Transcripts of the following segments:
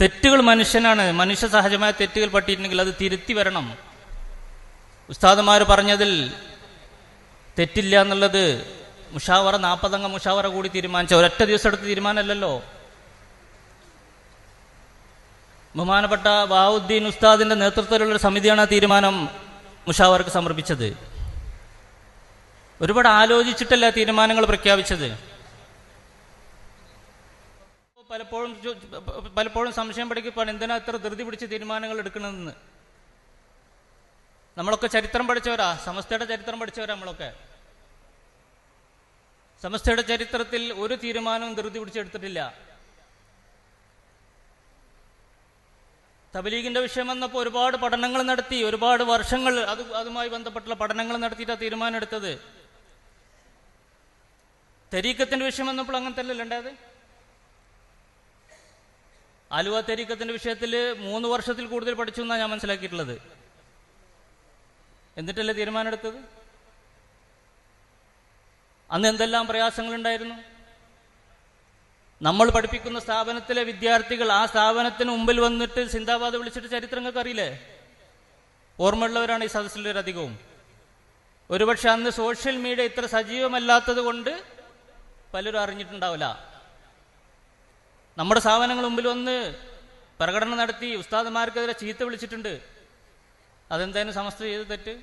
തെറ്റുകൾ മനുഷ്യനാണ്. മനുഷ്യ സഹജമായ തെറ്റുകൾ പറ്റിയിട്ടുണ്ടെങ്കിൽ അത് തിരുത്തി വരണം. ഉസ്താദുമാർ പറഞ്ഞതിൽ തെറ്റില്ല എന്നുള്ളത് മുഷാവറ 40 അംഗ മുഷാവറ കൂടി തീരുമാനിച്ച ഒരൊറ്റ ദിവസം എടുത്ത തീരുമാനമല്ലല്ലോ. ബഹുമാനപ്പെട്ട ബഹാവുദ്ദീൻ ഉസ്താദിന്റെ നേതൃത്വത്തിലുള്ളൊരു സമിതിയാണ് ആ തീരുമാനം മുഷാവറക്ക് സമർപ്പിച്ചത്. ഒരുപാട് ആലോചിച്ചിട്ടല്ല തീരുമാനങ്ങൾ പ്രഖ്യാപിച്ചത്. പലപ്പോഴും സംശയം പഠിക്കപ്പാണ് എന്തിനാ ഇത്ര ധൃതി പിടിച്ച് തീരുമാനങ്ങൾ എടുക്കണമെന്ന്. നമ്മളൊക്കെ ചരിത്രം പഠിച്ചവരാ, സമസ്തയുടെ ചരിത്രം പഠിച്ചവരാ. നമ്മളൊക്കെ സമസ്തയുടെ ചരിത്രത്തിൽ ഒരു തീരുമാനവും ധൃതി പിടിച്ചെടുത്തിട്ടില്ല. തബ്ലീഗിന്റെ വിഷയം വന്നപ്പോൾ ഒരുപാട് പഠനങ്ങൾ നടത്തി, ഒരുപാട് വർഷങ്ങൾ അതുമായി ബന്ധപ്പെട്ടുള്ള പഠനങ്ങൾ നടത്തിയിട്ടാണ് തീരുമാനം എടുത്തത്. തരീക്കത്തിന്റെ വിഷയം വന്നപ്പോൾ അങ്ങനെ തന്നെയല്ല ഉണ്ടായത്. ആലുവ തരീക്കത്തിന്റെ വിഷയത്തിൽ 3 വർഷത്തിൽ കൂടുതൽ പഠിച്ചു എന്നാണ് ഞാൻ മനസ്സിലാക്കിയിട്ടുള്ളത്. എന്നിട്ടല്ലേ തീരുമാനം എടുത്തത്? അന്ന് എന്തെല്ലാം പ്രയാസങ്ങളുണ്ടായിരുന്നു. നമ്മൾ പഠിപ്പിക്കുന്ന സ്ഥാപനത്തിലെ വിദ്യാർത്ഥികൾ ആ സ്ഥാപനത്തിന് മുമ്പിൽ വന്നിട്ട് സിന്ദാബാദ് വിളിച്ചിട്ട് ചരിത്രങ്ങൾക്ക് അറിയില്ലേ? ഓർമ്മയുള്ളവരാണ് ഈ സദസ്സിലൊരധികവും. ഒരുപക്ഷെ അന്ന് സോഷ്യൽ മീഡിയ ഇത്ര സജീവമല്ലാത്തത് കൊണ്ട് പലരും അറിഞ്ഞിട്ടുണ്ടാവില്ല. നമ്മുടെ സ്ഥാപനങ്ങൾ മുമ്പിൽ വന്ന് പ്രകടനം നടത്തി ഉസ്താദുമാർക്കെതിരെ ചീത്ത വിളിച്ചിട്ടുണ്ട്. അതെന്തായാലും സമസ്ത ചെയ്ത് തെറ്റ്?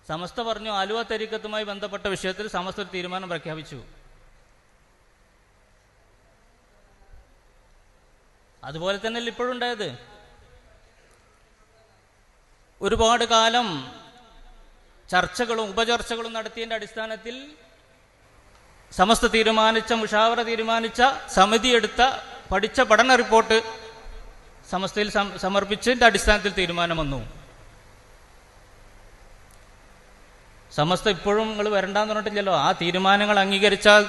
സമസ്ത പറഞ്ഞു ആലുവ തരീക്കത്തുമായി ബന്ധപ്പെട്ട വിഷയത്തിൽ സമസ്ത ഒരു തീരുമാനം പ്രഖ്യാപിച്ചു. അതുപോലെ തന്നെയല്ല ഇപ്പോഴും ഉണ്ടായത്. ഒരുപാട് കാലം ചർച്ചകളും ഉപചർച്ചകളും നടത്തിയതിന്റെ അടിസ്ഥാനത്തിൽ സമസ്ത തീരുമാനിച്ച, മുഷാവറ തീരുമാനിച്ച, സമിതി എടുത്ത പഠിച്ച പഠന റിപ്പോർട്ട് സമസ്തയിൽ സമർപ്പിച്ചതിന്റെ അടിസ്ഥാനത്തിൽ തീരുമാനം വന്നു. സമസ്ത ഇപ്പോഴും നിങ്ങൾ വരണ്ടെന്ന് പറഞ്ഞിട്ടില്ലല്ലോ. ആ തീരുമാനങ്ങൾ അംഗീകരിച്ചാൽ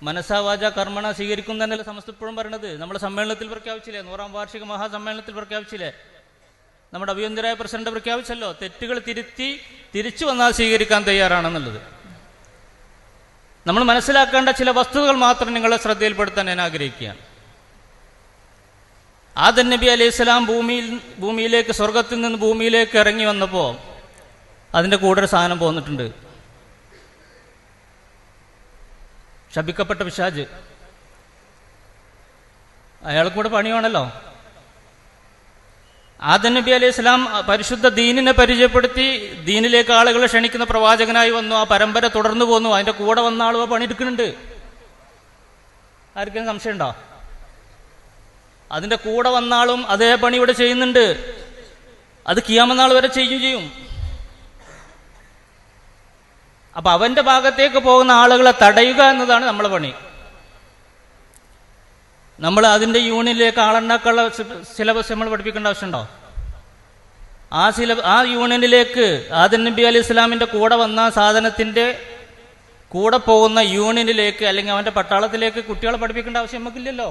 മനസ്സാവാച കർമ്മണ സ്വീകരിക്കും തന്നെയല്ലേ സമസ്ത ഇപ്പോഴും പറയണത്. നമ്മുടെ സമ്മേളനത്തിൽ പ്രഖ്യാപിച്ചില്ലേ, 100ാം വാർഷിക മഹാസമ്മേളനത്തിൽ പ്രഖ്യാപിച്ചില്ലേ, നമ്മുടെ അഭിയന്തരായ പ്രസിഡന്റ് പ്രഖ്യാപിച്ചല്ലോ, തെറ്റുകൾ തിരിച്ചു വന്നാൽ സ്വീകരിക്കാൻ തയ്യാറാണെന്നുള്ളത്. നമ്മൾ മനസ്സിലാക്കേണ്ട ചില വസ്തുതകൾ മാത്രം നിങ്ങളെ ശ്രദ്ധയിൽപ്പെടുത്താൻ ഞാൻ ആഗ്രഹിക്കുകയാണ്. ആദം നബി അലൈഹി സ്വലാം ഭൂമിയിലേക്ക്, സ്വർഗത്തിൽ നിന്ന് ഭൂമിയിലേക്ക് ഇറങ്ങി വന്നപ്പോൾ അതിൻ്റെ കൂടെ ഒരു സാധനം പോന്നിട്ടുണ്ട്. ശപിക്കപ്പെട്ട പിശാച്. അയാൾക്ക് കൂടെ പണിയാണല്ലോ. ആദം നബി അലൈഹി സ്വലാം പരിശുദ്ധ ദീനിനെ പരിചയപ്പെടുത്തി ദീനിലേക്ക് ആളുകളെ ക്ഷണിക്കുന്ന പ്രവാചകനായി വന്നു. ആ പരമ്പര തുടർന്നു പോന്നു. അതിന്റെ കൂടെ വന്ന ആളുകൾ പണിയെടുക്കുന്നുണ്ട്. ആർക്കും സംശയം ഉണ്ടോ? അതിന്റെ കൂടെ വന്ന ആളും അതേ പണി ഇവിടെ ചെയ്യുന്നുണ്ട്. അത് ഖിയാമത്ത് നാൾ വരെ ചെയ്യും. അപ്പൊ അവന്റെ ഭാഗത്തേക്ക് പോകുന്ന ആളുകളെ തടയുക എന്നതാണ് നമ്മളെ പണി. നമ്മൾ അതിന്റെ യൂണിയനിലേക്ക് ആളുണ്ടാക്കാനുള്ള സിലബസ് നമ്മൾ പഠിപ്പിക്കേണ്ട ആവശ്യമുണ്ടോ? ആ യൂണിയനിലേക്ക് ആദം നബി അലൈഹി ഇസ്ലാമിന്റെ കൂടെ വന്ന സാധനത്തിന്റെ കൂടെ പോകുന്ന യൂണിയനിലേക്ക് അല്ലെങ്കിൽ അവന്റെ പട്ടാളത്തിലേക്ക് കുട്ടികളെ പഠിപ്പിക്കേണ്ട ആവശ്യം നമുക്കില്ലല്ലോ.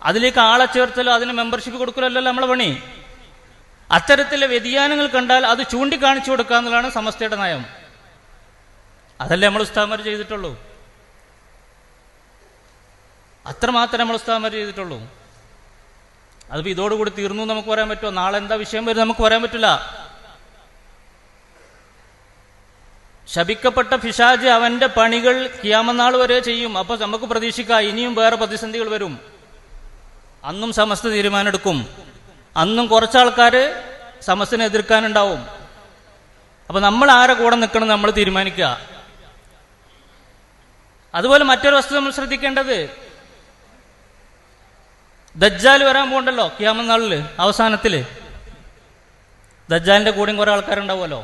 അതിലേക്ക് ആളെ ചേർത്തലോ അതിന് മെമ്പർഷിപ്പ് കൊടുക്കലല്ലോ നമ്മളെ പണി. അത്തരത്തിലെ വ്യതിയാനങ്ങൾ കണ്ടാൽ അത് ചൂണ്ടിക്കാണിച്ചു കൊടുക്കുക എന്നുള്ളതാണ് സമസ്തയുടെ നയം. അതല്ലേ നമ്മൾ ഉസ്താദുമാർ ചെയ്തിട്ടുള്ളൂ. അത്രമാത്രം നമ്മൾ ഉസ്താദുമാർ ചെയ്തിട്ടുള്ളൂ. അതിപ്പോൾ ഇതോടുകൂടി തീർന്നു നമുക്ക് പറയാൻ പറ്റുമോ? നാളെ എന്താ വിഷയം വരും നമുക്ക് പറയാൻ പറ്റില്ല. ശപിക്കപ്പെട്ട പിശാച് അവന്റെ പണികൾ ഖിയാമത്ത് നാൾ വരെ ചെയ്യും. അപ്പൊ നമുക്ക് പ്രതീക്ഷിക്കാം ഇനിയും വേറെ പ്രതിസന്ധികൾ വരും. അന്നും സമസ്ത തീരുമാനമെടുക്കും. അന്നും കുറച്ചാൾക്കാര് സമസ്തനെ എതിർക്കാനുണ്ടാവും. അപ്പൊ നമ്മൾ ആരെ കൂടെ നിൽക്കണം നമ്മൾ തീരുമാനിക്കുക. അതുപോലെ മറ്റൊരു വസ്തു നമ്മൾ ശ്രദ്ധിക്കേണ്ടത്, ദജ്ജാൽ വരാൻ പോകണ്ടല്ലോ ഖിയാമത്ത് നാളില്. അവസാനത്തില് ദജ്ജാലിന്റെ കൂടെയും കുറെ ആൾക്കാരുണ്ടാവുമല്ലോ.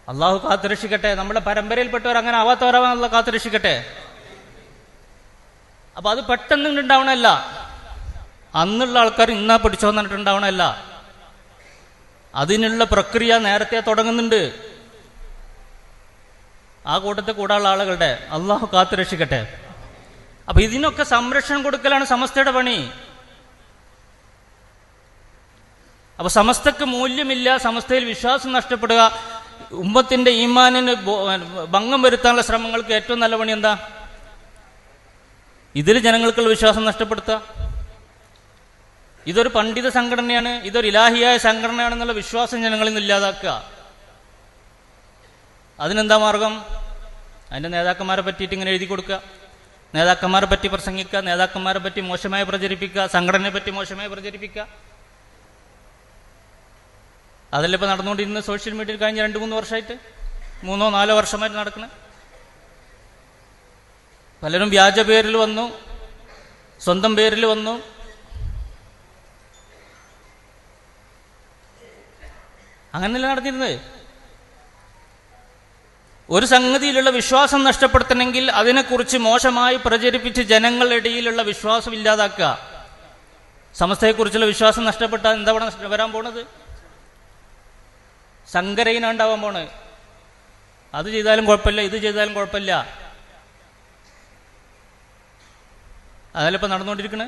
അള്ളാഹു കാത്തുരക്ഷിക്കട്ടെ. നമ്മുടെ പരമ്പരയിൽപ്പെട്ടവർ അങ്ങനെ ആവാത്തവരാവാനുള്ള കാത്തുരക്ഷിക്കട്ടെ. അപ്പൊ അത് പെട്ടെന്ന് ഉണ്ടാവണമല്ല. അന്നുള്ള ആൾക്കാർ ഇന്നാ പിടിച്ചോന്ന് പറഞ്ഞിട്ടുണ്ടാവണമല്ല. അതിനുള്ള പ്രക്രിയ നേരത്തെ തുടങ്ങുന്നുണ്ട്. ആ കൂട്ടത്തിൽ കൂടാനുള്ള ആളുകളുടെ അള്ളാഹു കാത്തുരക്ഷിക്കട്ടെ. അപ്പൊ ഇതിനൊക്കെ സംരക്ഷണം കൊടുക്കലാണ് സമസ്തയുടെ പണി. അപ്പൊ സമസ്തക്ക് മൂല്യമില്ല, സമസ്തയിൽ വിശ്വാസം നഷ്ടപ്പെടുക, ഉമ്മത്തിന്റെ ഈമാനിന് ഭംഗം വരുത്താനുള്ള ശ്രമങ്ങൾക്ക് ഏറ്റവും നല്ല പണി എന്താ? ഇതിൽ ജനങ്ങൾക്കുള്ള വിശ്വാസം നഷ്ടപ്പെടുത്തുക. ഇതൊരു പണ്ഡിത സംഘടനയാണ്, ഇതൊരു ഇലാഹിയായ സംഘടനയാണെന്നുള്ള വിശ്വാസം ജനങ്ങളിൽ നിന്ന് ഇല്ലാതാക്കുക. അതിനെന്താ മാർഗം? അതിൻ്റെ നേതാക്കന്മാരെ പറ്റിയിട്ട് ഇങ്ങനെ എഴുതി കൊടുക്കുക, നേതാക്കന്മാരെ പറ്റി പ്രസംഗിക്കുക, നേതാക്കന്മാരെ പറ്റി മോശമായി പ്രചരിപ്പിക്കുക, സംഘടനയെ പറ്റി മോശമായി പ്രചരിപ്പിക്കുക. അതല്ല ഇപ്പോൾ നടന്നുകൊണ്ടിരുന്ന സോഷ്യൽ മീഡിയയിൽ കഴിഞ്ഞ 2-3 വർഷമായിട്ട്, 3-4 വർഷമായിട്ട് നടക്കണേ. പലരും വ്യാജ പേരിൽ വന്നു, സ്വന്തം പേരിൽ വന്നു. അങ്ങനെയല്ല നടന്നിരുന്നത്. ഒരു സംഗതിയിലുള്ള വിശ്വാസം നഷ്ടപ്പെടുത്തണമെങ്കിൽ അതിനെക്കുറിച്ച് മോശമായി പ്രചരിപ്പിച്ച് ജനങ്ങളുടെ ഇടയിലുള്ള വിശ്വാസം ഇല്ലാതാക്കുക. സമസ്തയെക്കുറിച്ചുള്ള വിശ്വാസം നഷ്ടപ്പെട്ടാൽ എന്താ വരാൻ പോണത്? സങ്കരയിനാണ്ടാവാൻ പോണ്. അത് ചെയ്താലും കുഴപ്പമില്ല, ഇത് ചെയ്താലും കുഴപ്പമില്ല. അതല്ല ഇപ്പം നടന്നുകൊണ്ടിരിക്കണേ.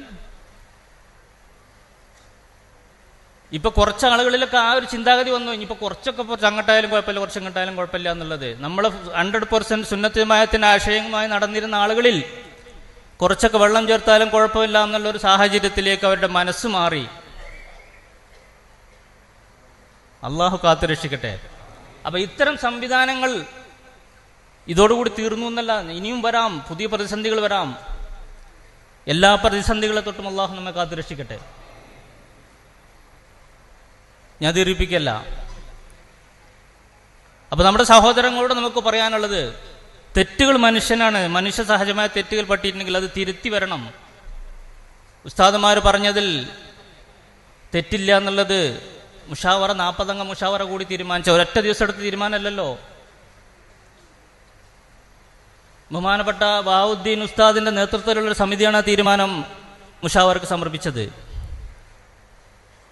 ഇപ്പൊ കുറച്ച് ആളുകളിലൊക്കെ ആ ഒരു ചിന്താഗതി വന്നു. ഇനിയിപ്പോൾ കുറച്ചൊക്കെ അങ്ങോട്ടായാലും കുഴപ്പമില്ല, കുറച്ച് ഇങ്ങോട്ടായാലും കുഴപ്പമില്ല എന്നുള്ളത്. നമ്മൾ 100% സുന്നത്ത് ജമാഅത്തിന്റെ ആശയവുമായി നടന്നിരുന്ന ആളുകളിൽ കുറച്ചൊക്കെ വെള്ളം ചേർത്താലും കുഴപ്പമില്ല എന്നുള്ളൊരു സാഹചര്യത്തിലേക്ക് അവരുടെ മനസ്സ് മാറി. അള്ളാഹു കാത്തുരക്ഷിക്കട്ടെ. അപ്പൊ ഇത്തരം സംവിധാനങ്ങൾ ഇതോടുകൂടി തീർന്നു എന്നല്ല, ഇനിയും വരാം, പുതിയ പ്രതിസന്ധികൾ വരാം. എല്ലാ പ്രതിസന്ധികളെ തൊട്ടും അള്ളാഹു നമ്മെ കാത്തുരക്ഷിക്കട്ടെ. ഞാൻ ദീർഘിപ്പിക്കല്ല. അപ്പൊ നമ്മുടെ സഹോദരങ്ങളോട് നമുക്ക് പറയാനുള്ളത്, തെറ്റുകൾ മനുഷ്യനാണ്, മനുഷ്യ സഹജമായ തെറ്റുകൾ പറ്റിയിട്ടുണ്ടെങ്കിൽ അത് തിരുത്തി വരണം. ഉസ്താദുമാർ പറഞ്ഞതിൽ തെറ്റില്ല എന്നുള്ളത് മുഷാവറ 40 അംഗ മുഷാവറ കൂടി തീരുമാനിച്ച ഒരൊറ്റ ദിവസം എടുത്ത തീരുമാനമല്ലല്ലോ. ബഹുമാനപ്പെട്ട ബഹാവുദ്ദീൻ ഉസ്താദിന്റെ നേതൃത്വത്തിലുള്ള സമിതിയാണ് ആ തീരുമാനം മുഷാവറക്ക് സമർപ്പിച്ചത്.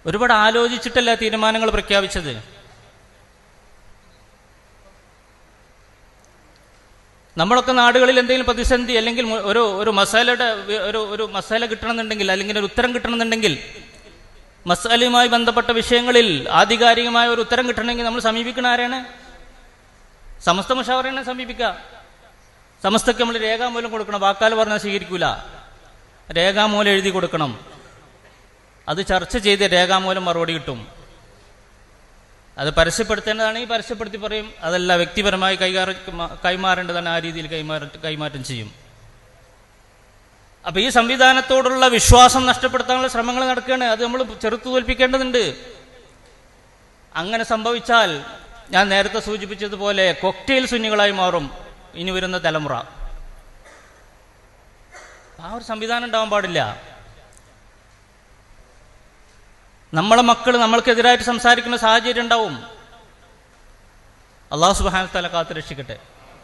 ഒരുപാട് ആലോചിച്ചിട്ടല്ല തീരുമാനങ്ങൾ പ്രഖ്യാപിച്ചത്. നമ്മളൊക്കെ നാടുകളിൽ എന്തെങ്കിലും പ്രതിസന്ധി അല്ലെങ്കിൽ ഒരു മസാലയുടെ ഒരു മസാല കിട്ടണമെന്നുണ്ടെങ്കിൽ, അല്ലെങ്കിൽ ഒരു ഉത്തരം കിട്ടണമെന്നുണ്ടെങ്കിൽ, മസാലയുമായി ബന്ധപ്പെട്ട വിഷയങ്ങളിൽ ആധികാരികമായ ഒരു ഉത്തരം കിട്ടണമെങ്കിൽ നമ്മൾ സമീപിക്കുന്ന ആരെയാണ്? സമസ്ത മുഷാവറയാണ് സമീപിക്കുക. സമസ്തക്ക് നമ്മൾ രേഖാമൂലം കൊടുക്കണം. വാക്കാൽ പറഞ്ഞാൽ സ്വീകരിക്കൂല, രേഖാമൂലം എഴുതി കൊടുക്കണം. അത് ചർച്ച ചെയ്ത് രേഖാമൂലം മറുപടി കിട്ടും. അത് പരസ്യപ്പെടുത്തേണ്ടതാണെങ്കിൽ പരസ്യപ്പെടുത്തി പറയും. അതല്ല വ്യക്തിപരമായി കൈമാറേണ്ടതാണ്, ആ രീതിയിൽ കൈമാറ്റം ചെയ്യും. അപ്പൊ ഈ സംവിധാനത്തോടുള്ള വിശ്വാസം നഷ്ടപ്പെടുത്താനുള്ള ശ്രമങ്ങൾ നടക്കുകയാണ്. അത് നമ്മൾ ചെറുത്തു തോൽപ്പിക്കേണ്ടതുണ്ട്. അങ്ങനെ സംഭവിച്ചാൽ ഞാൻ നേരത്തെ സൂചിപ്പിച്ചതുപോലെ കോക്ടെയിൽ സുന്നികളായി മാറും ഇനി വരുന്ന തലമുറ. ആ ഒരു സംവിധാനം ഉണ്ടാവാൻ പാടില്ല. നമ്മളെ മക്കൾ നമ്മൾക്കെതിരായിട്ട് സംസാരിക്കുന്ന സാഹചര്യം ഉണ്ടാവും. അള്ളാഹു സുബ്ഹാനഹു വ തആല കാത്തുരക്ഷിക്കട്ടെ.